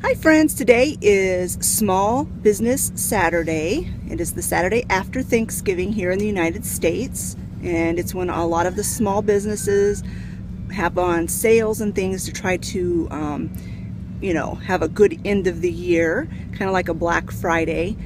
Hi friends, today is Small Business Saturday. It is the Saturday after Thanksgiving here in the United States, and it's when a lot of the small businesses have on sales and things to try to have a good end of the year, kind of like a Black Friday.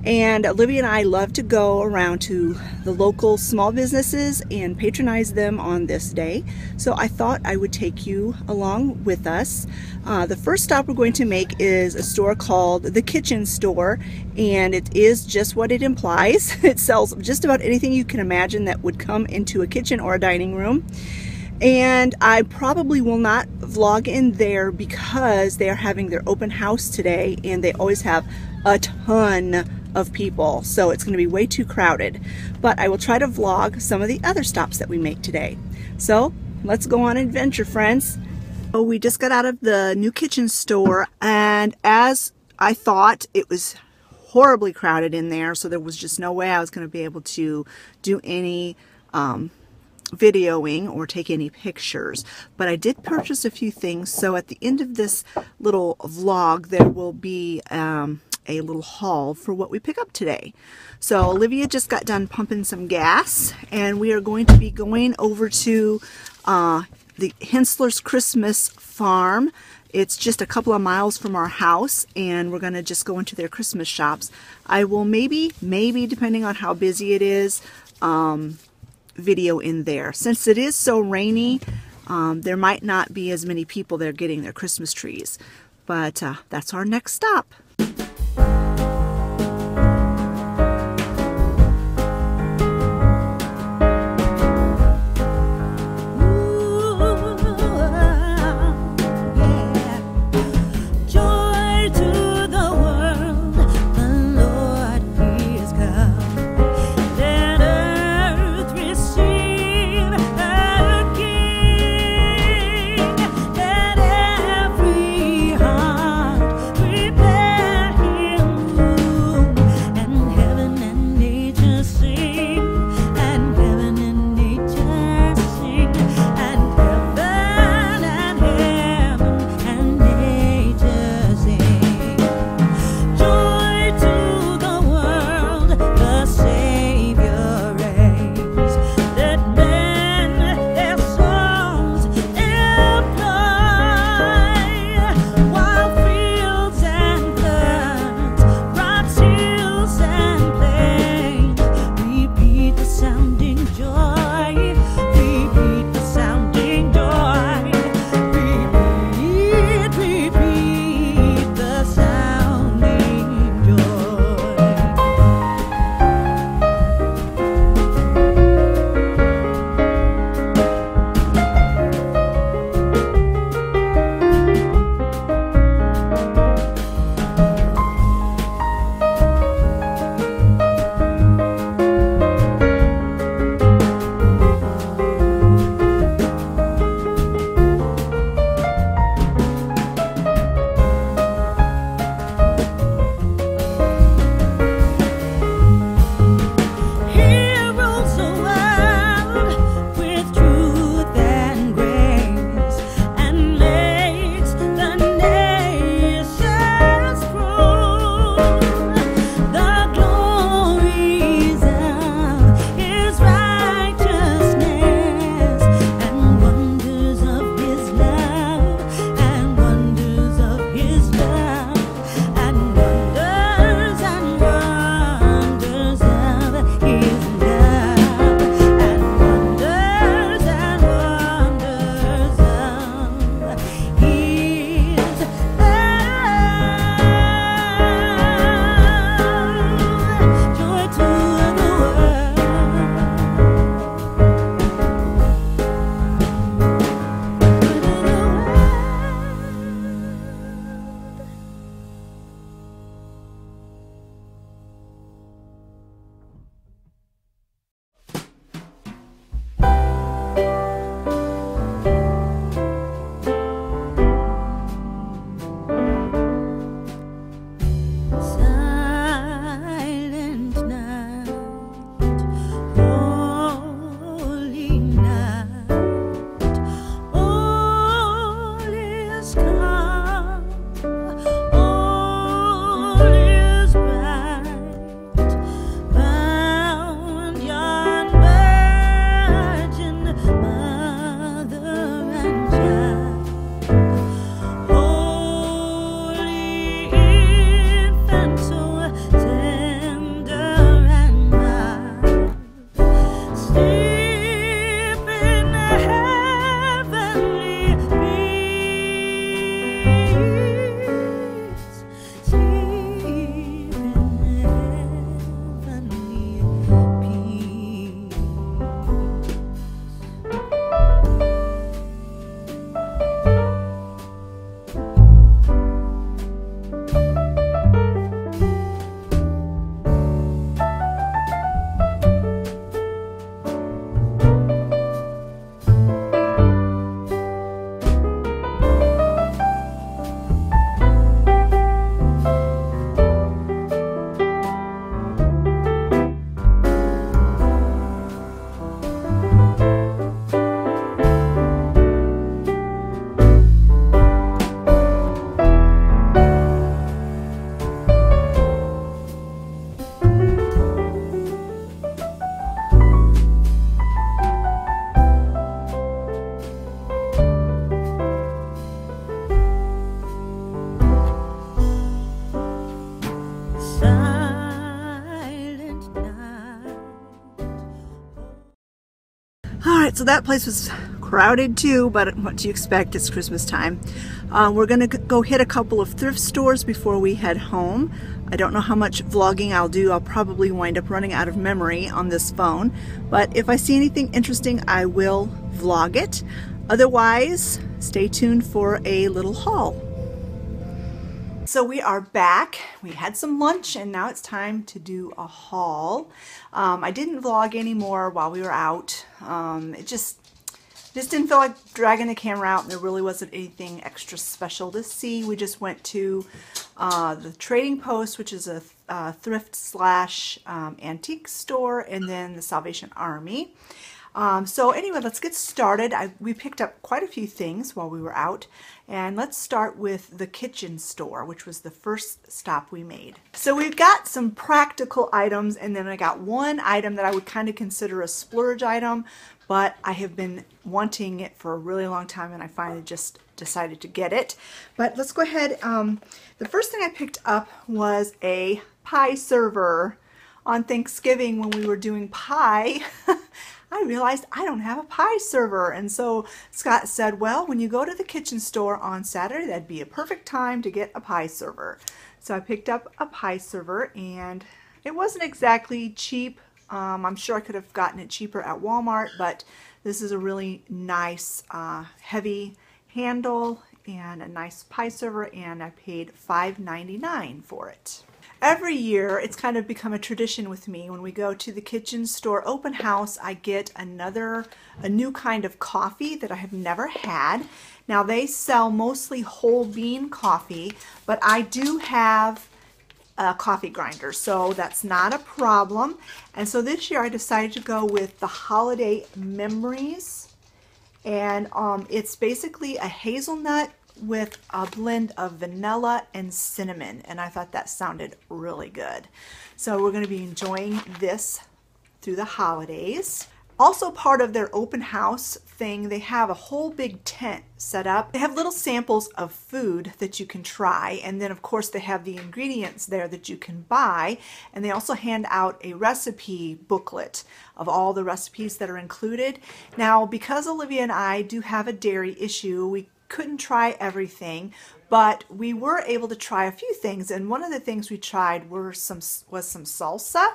And Olivia and I love to go around to the local small businesses and patronize them on this day. So I thought I would take you along with us. The first stop we're going to make is a store called The Kitchen Store, and it is just what it implies. It sells just about anything you can imagine that would come into a kitchen or a dining room. And I probably will not vlog in there because they are having their open house today, and they always have a ton of people, so it's going to be way too crowded. But I will try to vlog some of the other stops that we make today. So let's go on an adventure, friends. So we just got out of the new kitchen store, and as I thought, it was horribly crowded in there, so there was just no way I was going to be able to do any videoing or take any pictures. But I did purchase a few things, so at the end of this little vlog there will be a little haul for what we pick up today. So Olivia just got done pumping some gas, and we are going to be going over to the Hensler's Christmas farm. It's just a couple of miles from our house, and we're going to just go into their Christmas shops. I will maybe depending on how busy it is, video in there. Since it is so rainy, there might not be as many people there getting their Christmas trees. But that's our next stop. Prepare. right, so that place was crowded too, but what do you expect? It's Christmas time. We're gonna go hit a couple of thrift stores before we head home. I don't know how much vlogging I'll do. I'll probably wind up running out of memory on this phone, but if I see anything interesting, I will vlog it. Otherwise, stay tuned for a little haul. So we are back. We had some lunch and now it's time to do a haul. I didn't vlog anymore while we were out. It just didn't feel like dragging the camera out, and there really wasn't anything extra special to see. We just went to the Trading Post, which is a thrift slash antique store, and then the Salvation Army. So anyway, let's get started. We picked up quite a few things while we were out, and let's start with the kitchen store, which was the first stop we made. So we've got some practical items, and then I got one item that I would kind of consider a splurge item, but I have been wanting it for a really long time, and I finally just decided to get it. But let's go ahead. The first thing I picked up was a pie server. On Thanksgiving, when we were doing pie, I realized I don't have a pie server, and so Scott said, well, when you go to the kitchen store on Saturday, that'd be a perfect time to get a pie server. So I picked up a pie server, and it wasn't exactly cheap. I'm sure I could have gotten it cheaper at Walmart, but this is a really nice heavy handle and a nice pie server, and I paid $5.99 for it. Every year, it's kind of become a tradition with me. When we go to the kitchen store open house, I get a new kind of coffee that I have never had. Now, they sell mostly whole bean coffee, but I do have a coffee grinder, so that's not a problem. And so this year, I decided to go with the Holiday Memories, and it's basically a hazelnut with a blend of vanilla and cinnamon, and I thought that sounded really good. So we're going to be enjoying this through the holidays. Also, part of their open house thing, they have a whole big tent set up. They have little samples of food that you can try, and then of course they have the ingredients there that you can buy, and they also hand out a recipe booklet of all the recipes that are included. Now, because Olivia and I do have a dairy issue, we couldn't try everything, but we were able to try a few things, and one of the things we tried was some salsa,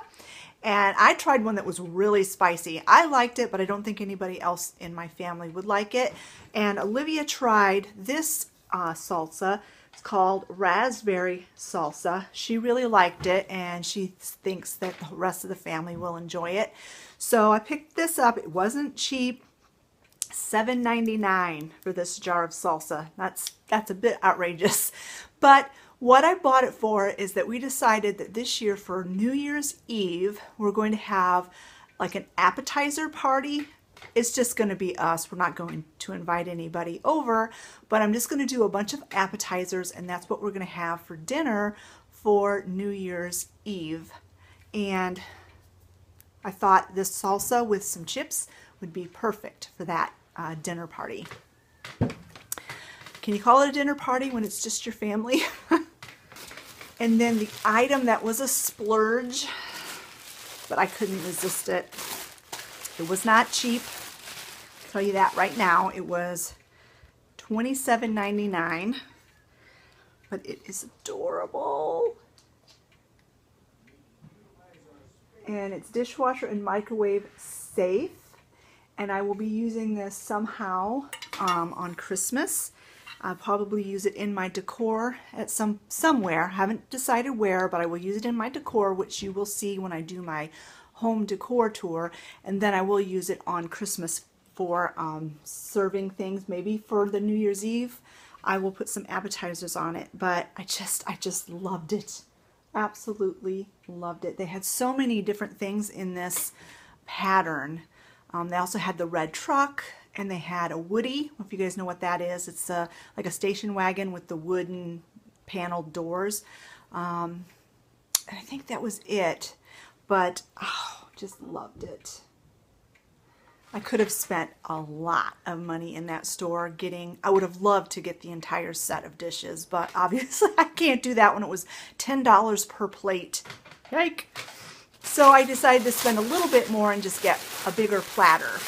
and I tried one that was really spicy. I liked it, but I don't think anybody else in my family would like it. And Olivia tried this salsa. It's called raspberry salsa. She really liked it, and she thinks that the rest of the family will enjoy it. So I picked this up. It wasn't cheap. $7.99 for this jar of salsa. That's a bit outrageous. But what I bought it for is that we decided that this year for New Year's Eve, we're going to have like an appetizer party. It's just going to be us. We're not going to invite anybody over, but I'm just going to do a bunch of appetizers, and that's what we're going to have for dinner for New Year's Eve. And I thought this salsa with some chips would be perfect for that dinner party. Can you call it a dinner party when it's just your family? And then the item that was a splurge, but I couldn't resist it. It was not cheap. I'll tell you that right now. It was $27.99, but it is adorable. And it's dishwasher and microwave safe. And I will be using this somehow on Christmas. I'll probably use it in my decor at somewhere. Haven't decided where, but I will use it in my decor, which you will see when I do my home decor tour. And then I will use it on Christmas for serving things. Maybe for the New Year's Eve, I will put some appetizers on it. But I just loved it. Absolutely loved it. They had so many different things in this pattern. They also had the red truck, and they had a Woody. If you guys know what that is, it's like a station wagon with the wooden paneled doors. I think that was it, but oh, just loved it. I could have spent a lot of money in that store I would have loved to get the entire set of dishes, but obviously I can't do that when it was $10 per plate. Yike! So I decided to spend a little bit more and just get a bigger platter.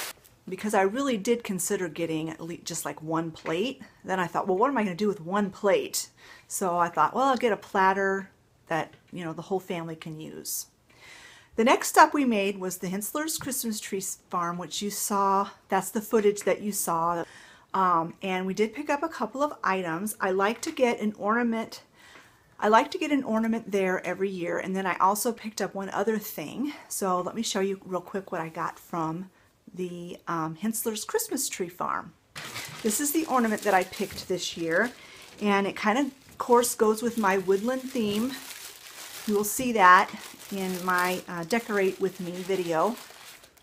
because I really did consider getting at least just like one plate. Then I thought, well, what am I going to do with one plate? So I thought, well, I'll get a platter that, you know, the whole family can use. The next stop we made was the Hensler's Christmas Tree Farm, which you saw. That's the footage that you saw. And we did pick up a couple of items. I like to get an ornament. I like to get an ornament there every year. And then I also picked up one other thing. So let me show you real quick what I got from the Hensler's Christmas Tree Farm. This is the ornament that I picked this year. And it kind of course goes with my woodland theme. You will see that in my Decorate With Me video.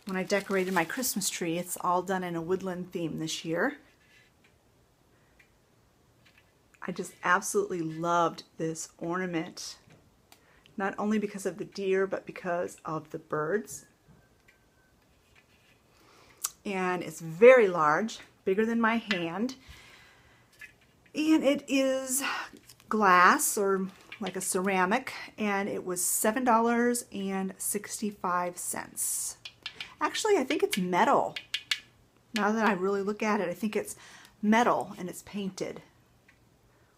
When I decorated my Christmas tree, it's all done in a woodland theme this year. I just absolutely loved this ornament. Not only because of the deer, but because of the birds. And it's very large, bigger than my hand. And it is glass, or like a ceramic, and it was $7.65. Actually, I think it's metal. Now that I really look at it, I think it's metal and it's painted.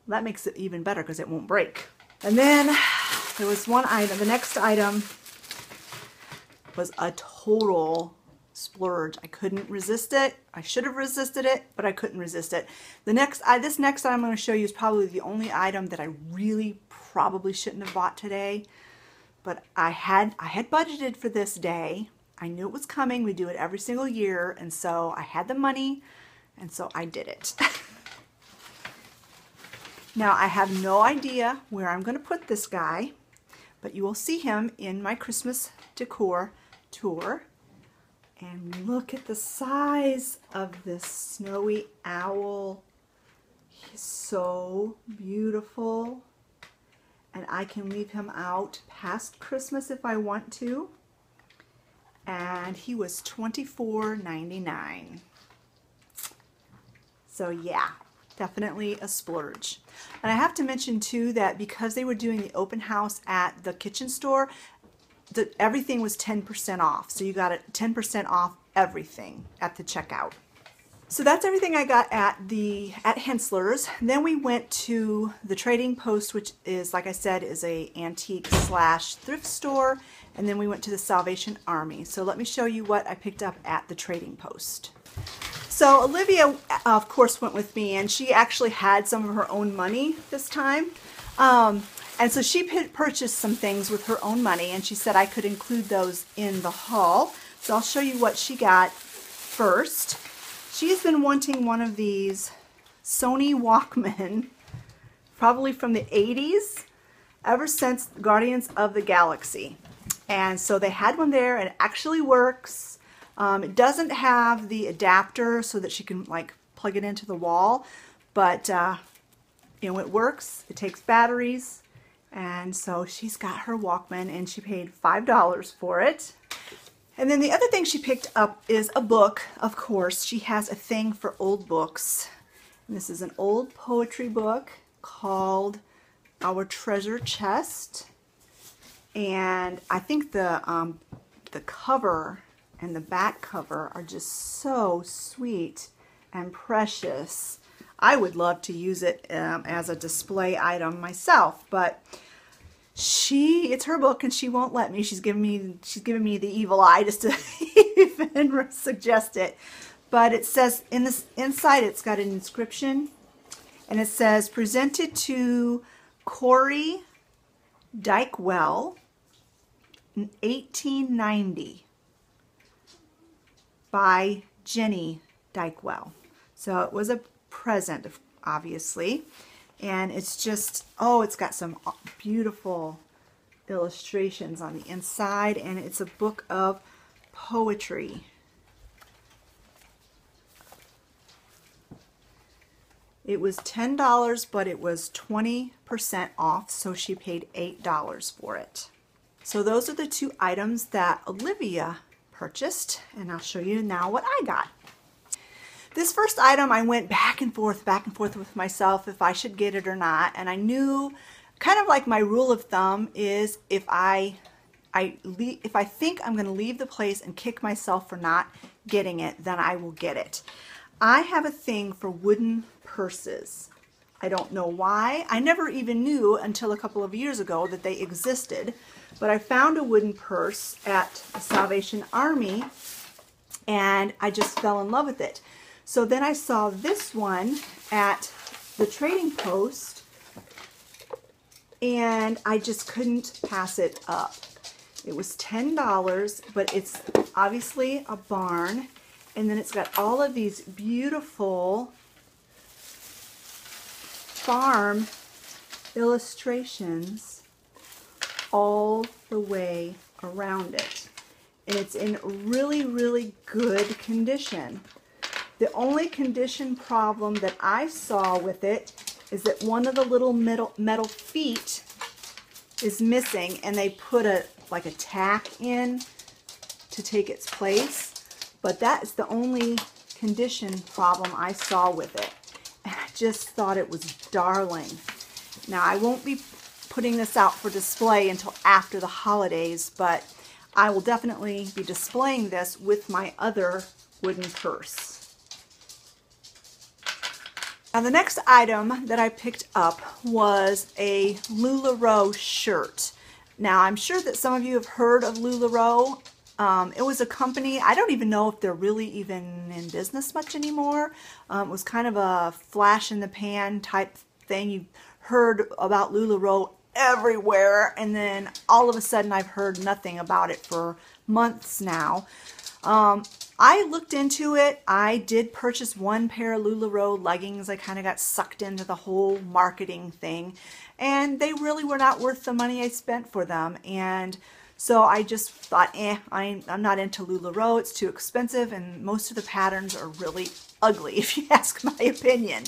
Well, that makes it even better because it won't break. And then there was one item. The next item was a total splurge. I couldn't resist it. I should have resisted it, but I couldn't resist it. This next item I'm going to show you is probably the only item that I really probably shouldn't have bought today, but I had budgeted for this day. I knew it was coming. We do it every single year, and so I had the money, and so I did it. Now I have no idea where I'm going to put this guy, but you will see him in my Christmas decor tour. And look at the size of this snowy owl. He's so beautiful. And I can leave him out past Christmas if I want to. And he was $24.99. So yeah, definitely a splurge. And I have to mention too that because they were doing the open house at the kitchen store, everything was 10% off. So you got 10% off everything at the checkout. So that's everything I got at Hensler's. Then we went to the Trading Post, which is, like I said, is a antique / thrift store. And then we went to the Salvation Army. So let me show you what I picked up at the Trading Post. So Olivia, of course, went with me, and she actually had some of her own money this time. And so she purchased some things with her own money, and she said I could include those in the haul. So I'll show you what she got first. She's been wanting one of these Sony Walkman, probably from the 80s, ever since Guardians of the Galaxy. And so they had one there, and it actually works. It doesn't have the adapter so that she can like plug it into the wall, but you know, it works. It takes batteries. And so she's got her Walkman, and she paid $5 for it. And then the other thing she picked up is a book. Of course, she has a thing for old books. And this is an old poetry book called Our Treasure Chest. And I think the cover and the back cover are just so sweet and precious. I would love to use it as a display item myself, but it's her book and she won't let me. She's giving me the evil eye just to even suggest it. But it says inside it's got an inscription, and it says presented to Corey Dykewell in 1890 by Jenny Dykewell. So it was a present, obviously, and it's just, oh, it's got some beautiful illustrations on the inside, and it's a book of poetry. It was $10, but it was 20% off, so she paid $8 for it. So those are the two items that Olivia purchased, and I'll show you now what I got. This first item, I went back and forth with myself if I should get it or not, and I knew, kind of like my rule of thumb is if I if I think I'm going to leave the place and kick myself for not getting it, then I will get it. I have a thing for wooden purses. I don't know why. I never even knew until a couple of years ago that they existed, but I found a wooden purse at the Salvation Army and I just fell in love with it. So then I saw this one at the Trading Post and I just couldn't pass it up. It was $10, but it's obviously a barn, and then it's got all of these beautiful farm illustrations all the way around it. And it's in really, really good condition. The only condition problem that I saw with it is that one of the little metal feet is missing, and they put like a tack in to take its place. But that is the only condition problem I saw with it. And I just thought it was darling. Now, I won't be putting this out for display until after the holidays, but I will definitely be displaying this with my other wooden purse. Now, the next item that I picked up was a LuLaRoe shirt. Now, I'm sure that some of you have heard of LuLaRoe. It was a company, I don't even know if they're really even in business much anymore. It was kind of a flash in the pan type thing. You heard about LuLaRoe everywhere, and then all of a sudden I've heard nothing about it for months now. I looked into it. I did purchase one pair of LuLaRoe leggings. I kind of got sucked into the whole marketing thing, and they really were not worth the money I spent for them. And so I just thought, I'm not into LuLaRoe. It's too expensive, and most of the patterns are really ugly, if you ask my opinion.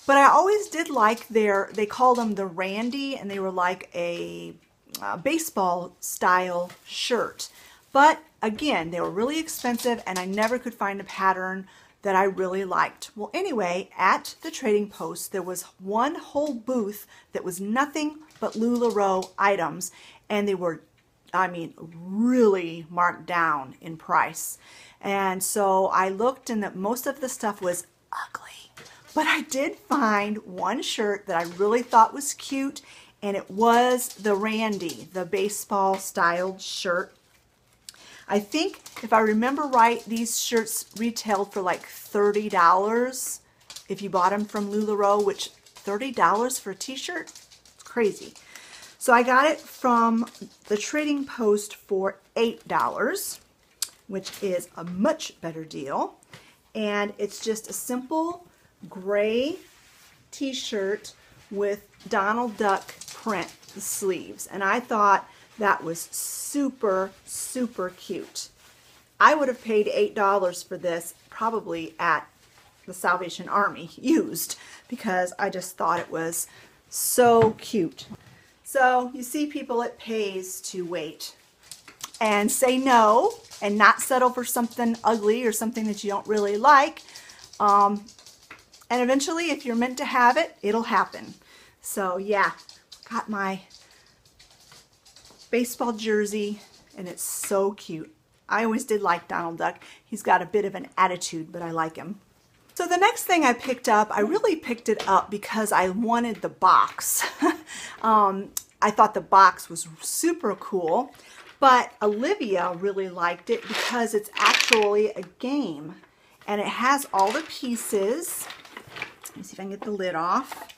But I always did like they called them the Randy, and they were like a baseball style shirt. But again, they were really expensive, and I never could find a pattern that I really liked. Well, anyway, at the Trading Post, there was one whole booth that was nothing but LuLaRoe items, and they were, I mean, really marked down in price. And so I looked, and that most of the stuff was ugly. But I did find one shirt that I really thought was cute, and it was the Randy, the baseball styled shirt. I think, if I remember right, these shirts retailed for like $30 if you bought them from LuLaRoe, which $30 for a t-shirt? It's crazy. So I got it from the Trading Post for $8, which is a much better deal. And it's just a simple gray t-shirt with Donald Duck print sleeves. And I thought that was super, super cute. I would have paid $8 for this probably at the Salvation Army used, because I just thought it was so cute. So you see, people, it pays to wait and say no and not settle for something ugly or something that you don't really like. And eventually, if you're meant to have it, it'll happen. So yeah, got my baseball jersey, and it's so cute. I always did like Donald Duck. He's got a bit of an attitude, but I like him. So the next thing I picked up, I really picked it up because I wanted the box. I thought the box was super cool, but Olivia really liked it because it's actually a game, and it has all the pieces. Let me see if I can get the lid off.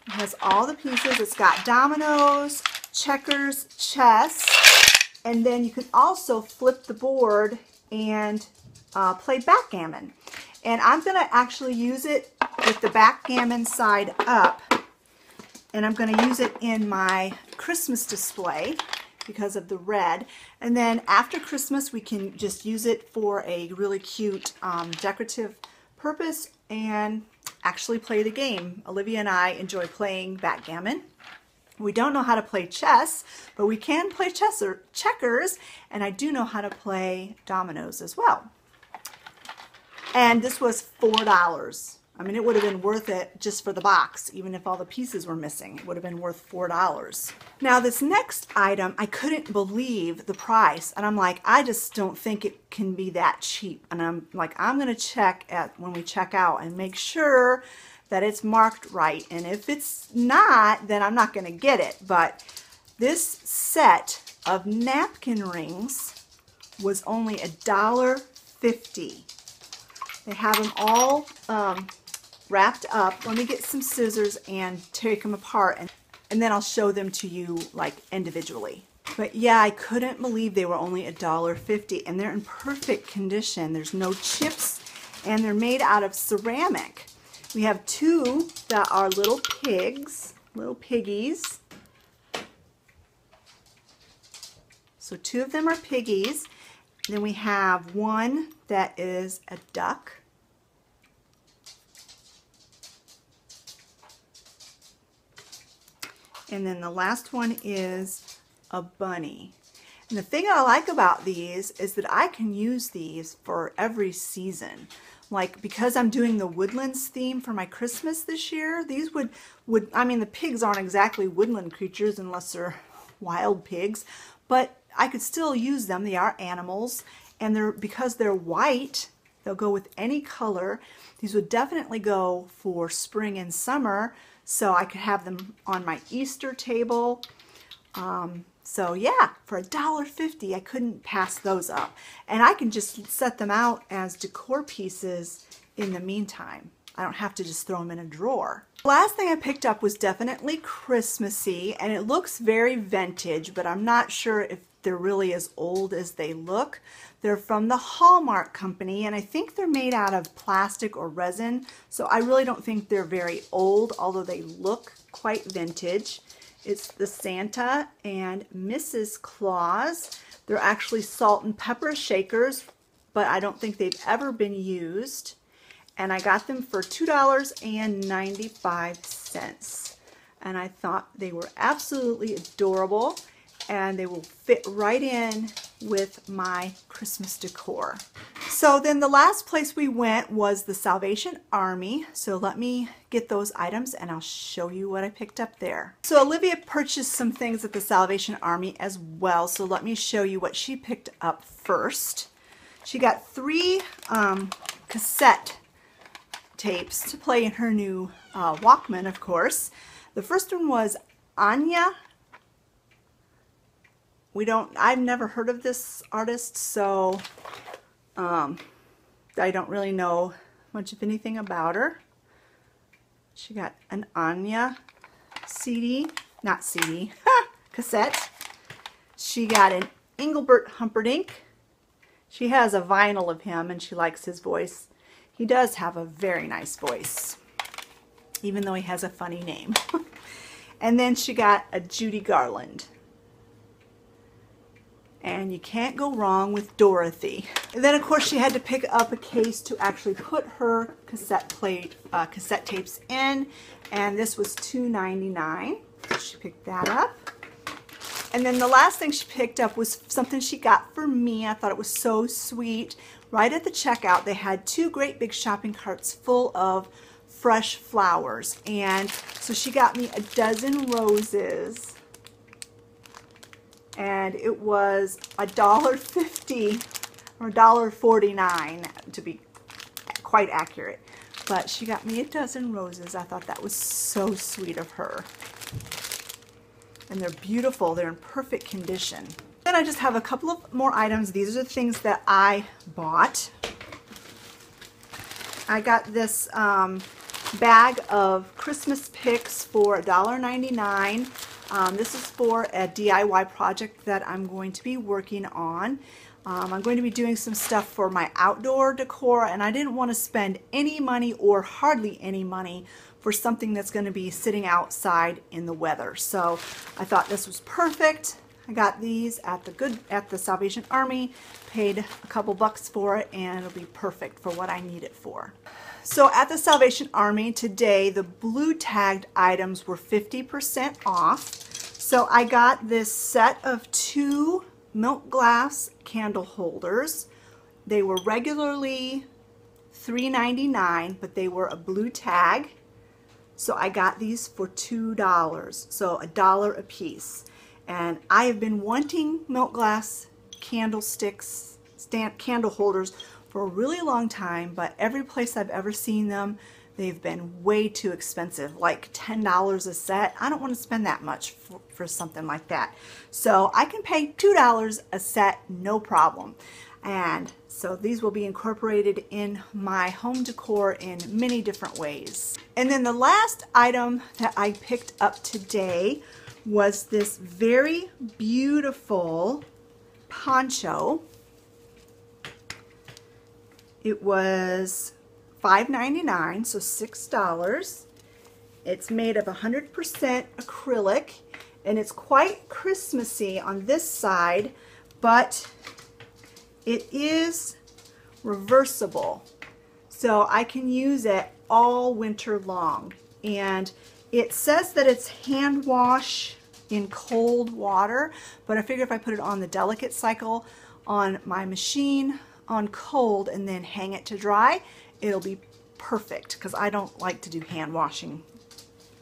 It has all the pieces. It's got dominoes, checkers, chess, and then you can also flip the board and play backgammon. And I'm going to actually use it with the backgammon side up, and I'm going to use it in my Christmas display because of the red. And then after Christmas, we can just use it for a really cute decorative purpose and actually play the game. Olivia and I enjoy playing backgammon. We don't know how to play chess, but we can play chess or checkers, and I do know how to play dominoes as well. And this was $4. I mean, it would have been worth it just for the box, even if all the pieces were missing. It would have been worth $4. Now, this next item, I couldn't believe the price. And I'm like, I just don't think it can be that cheap. And I'm like, I'm going to check when we check out and make sure that it's marked right. And if it's not, then I'm not going to get it. But this set of napkin rings was only $1.50. They have them all wrapped up. Let me get some scissors and take them apart, and then I'll show them to you like individually. But yeah, I couldn't believe they were only $1.50, and they're in perfect condition. There's no chips, and they're made out of ceramic. We have two that are little pigs, little piggies. So two of them are piggies. Then we have one that is a duck. And then the last one is a bunny. And the thing I like about these is that I can use these for every season. Like, because I'm doing the woodlands theme for my Christmas this year, these would I mean, the pigs aren't exactly woodland creatures unless they're wild pigs, but I could still use them. They are animals, and because they're white, they'll go with any color. These would definitely go for spring and summer, so I could have them on my Easter table. So yeah, for $1.50, I couldn't pass those up. And I can just set them out as decor pieces in the meantime. I don't have to just throw them in a drawer. The last thing I picked up was definitely Christmassy, and it looks very vintage, but I'm not sure if they're really as old as they look. They're from the Hallmark Company, and I think they're made out of plastic or resin, so I really don't think they're very old, although they look quite vintage. It's the Santa and Mrs. Claus. They're actually salt and pepper shakers, but I don't think they've ever been used. And I got them for $2.95. And I thought they were absolutely adorable, and they will fit right in with my Christmas decor. So then the last place we went was the Salvation Army. So let me get those items and I'll show you what I picked up there. So Olivia purchased some things at the Salvation Army as well. So let me show you what she picked up first. She got 3 cassette tapes to play in her new Walkman, of course. The first one was Anya. I've never heard of this artist, so I don't really know much of anything about her. She got an Anya cassette. She got an Engelbert Humperdinck. She has a vinyl of him and she likes his voice. He does have a very nice voice, even though he has a funny name. And then she got a Judy Garland. And you can't go wrong with Dorothy. And then of course she had to pick up a case to actually put her cassette tapes in, and this was $2.99. So she picked that up. And then the last thing she picked up was something she got for me. I thought it was so sweet. Right at the checkout they had 2 great big shopping carts full of fresh flowers, and so she got me a dozen roses. And it was $1.50 or $1.49 to be quite accurate. But she got me a dozen roses. I thought that was so sweet of her. And they're beautiful. They're in perfect condition. Then I just have a couple of more items. These are the things that I bought. I got this bag of Christmas picks for $1.99. This is for a DIY project that I'm going to be working on. I'm going to be doing some stuff for my outdoor decor, and I didn't want to spend any money or hardly any money for something that's going to be sitting outside in the weather. So I thought this was perfect. I got these at the Salvation Army, paid a couple bucks for it, and it'll be perfect for what I need it for. So at the Salvation Army today, the blue tagged items were 50% off. So I got this set of 2 milk glass candle holders. They were regularly $3.99, but they were a blue tag. So I got these for $2, so $1 a piece. And I have been wanting milk glass candlesticks, candle holders for a really long time, but every place I've ever seen them, they've been way too expensive, like $10 a set. I don't want to spend that much for something like that. So I can pay $2 a set, no problem. And so these will be incorporated in my home decor in many different ways. And then the last item that I picked up today was this very beautiful poncho. It was $5.99, so $6. It's made of 100% acrylic, and it's quite Christmassy on this side, but it is reversible, so I can use it all winter long. And it says that it's hand wash in cold water, but I figure if I put it on the delicate cycle on my machine on cold and then hang it to dry, it'll be perfect, because I don't like to do hand washing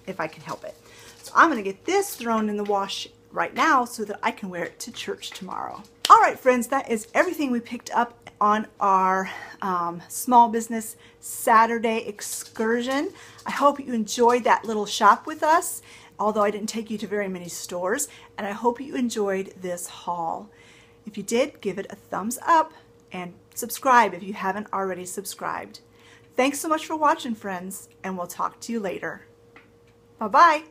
if I can help it. So I'm going to get this thrown in the wash right now so that I can wear it to church tomorrow. All right, friends, that is everything we picked up on our Small Business Saturday excursion. I hope you enjoyed that little shop with us, although I didn't take you to very many stores, and I hope you enjoyed this haul. If you did, give it a thumbs up and subscribe if you haven't already subscribed. Thanks so much for watching, friends, and we'll talk to you later. Bye-bye.